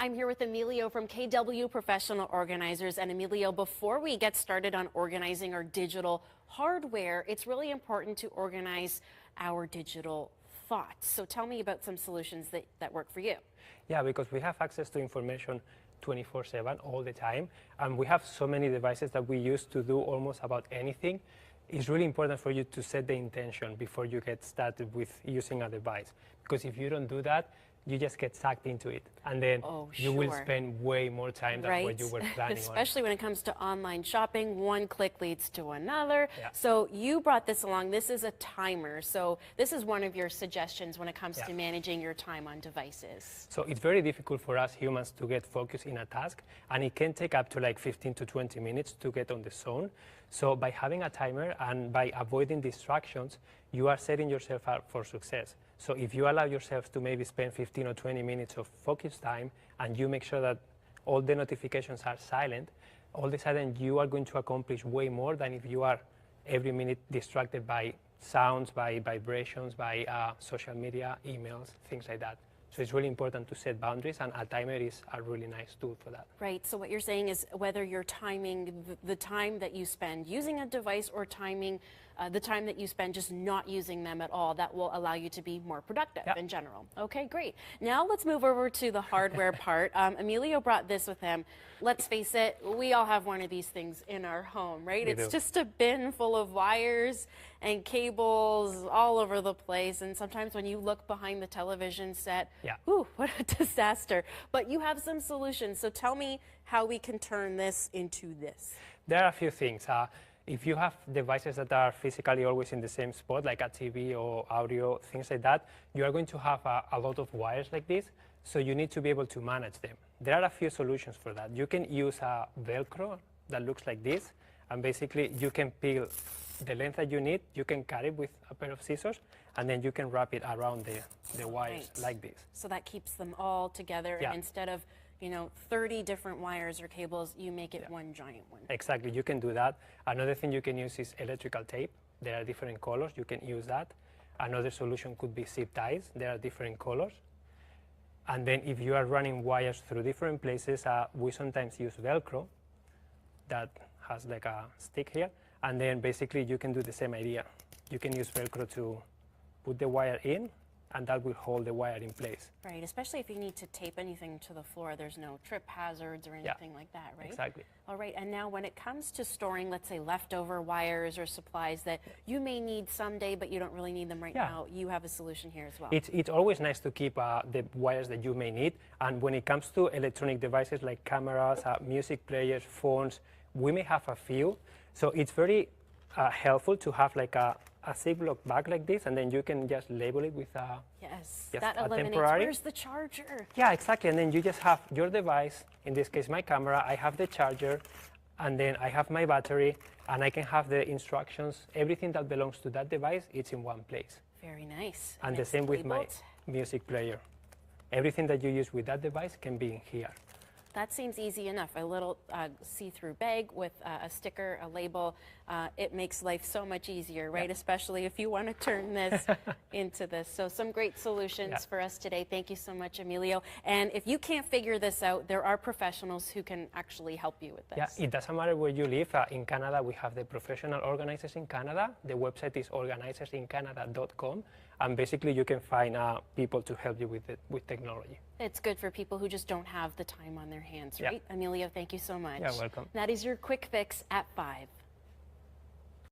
I'm here with Emilio from KW Professional Organizers. And Emilio, before we get started on organizing our digital hardware, it's really important to organize our digital thoughts. So tell me about some solutions that work for you. Yeah, because we have access to information 24/7 all the time, and we have so many devices that we use to do almost about anything. It's really important for you to set the intention before you get started with using a device, because if you don't do that, you just get sucked into it, and then you will spend way more time than what you were planning Especially when it comes to online shopping, one click leads to another. Yeah. So you brought this along. This is a timer. So this is one of your suggestions when it comes to managing your time on devices. So it's very difficult for us humans to get focused in a task, and it can take up to like 15 to 20 minutes to get on the zone. So by having a timer and by avoiding distractions, you are setting yourself up for success. So if you allow yourself to maybe spend 15 or 20 minutes of focus time, and you make sure that all the notifications are silent, all of a sudden you are going to accomplish way more than if you are every minute distracted by sounds, by vibrations, by social media, emails, things like that. So it's really important to set boundaries, and a timer is a really nice tool for that. Right, so what you're saying is whether you're timing the time that you spend using a device or timing the time that you spend just not using them at all, that will allow you to be more productive in general. Okay, great. Now let's move over to the hardware part. Emilio brought this with him. Let's face it, we all have one of these things in our home, right? It's just a bin full of wires and cables all over the place, and sometimes when you look behind the television set, ooh, what a disaster. But you have some solutions, so tell me how we can turn this into this. There are a few things. If you have devices that are physically always in the same spot, like a TV or audio, things like that, you are going to have a lot of wires like this, so you need to be able to manage them. There are a few solutions for that. You can use a Velcro that looks like this, and basically you can peel the length that you need, you can cut it with a pair of scissors, and then you can wrap it around the wires like this. So that keeps them all together, and instead of 30 different wires or cables, you make it one giant one. Exactly, you can do that. Another thing you can use is electrical tape. There are different colors, you can use that. Another solution could be zip ties. There are different colors. And then if you are running wires through different places, we sometimes use Velcro that has like a stick here. And then basically you can do the same idea. You can use Velcro to put the wire in, and that will hold the wire in place. Right, especially if you need to tape anything to the floor, there's no trip hazards or anything like that, right? Exactly. All right, and now when it comes to storing, let's say, leftover wires or supplies that you may need someday, but you don't really need them right now, you have a solution here as well. It's always nice to keep the wires that you may need, and when it comes to electronic devices like cameras, music players, phones, we may have a few, so it's very helpful to have like a Ziploc bag like this, and then you can just label it with a that eliminates temporary. Where's the charger? Yeah, exactly. And then you just have your device. In this case, my camera. I have the charger, and then I have my battery, and I can have the instructions. Everything that belongs to that device, it's in one place. Very nice. And the same with my music player. Everything that you use with that device can be in here. That seems easy enough. A little see-through bag with a sticker, a label. It makes life so much easier, right? Especially if you want to turn this into this. So some great solutions for us today. Thank you so much, Emilio. And if you can't figure this out, there are professionals who can actually help you with this. Yeah, it doesn't matter where you live. In Canada, we have the Professional Organizers in Canada. The website is organizersincanada.com. And basically, you can find people to help you with technology. It's good for people who just don't have the time on their hands, right? Emilio, thank you so much. You're welcome. That is your Quick Fix at 5.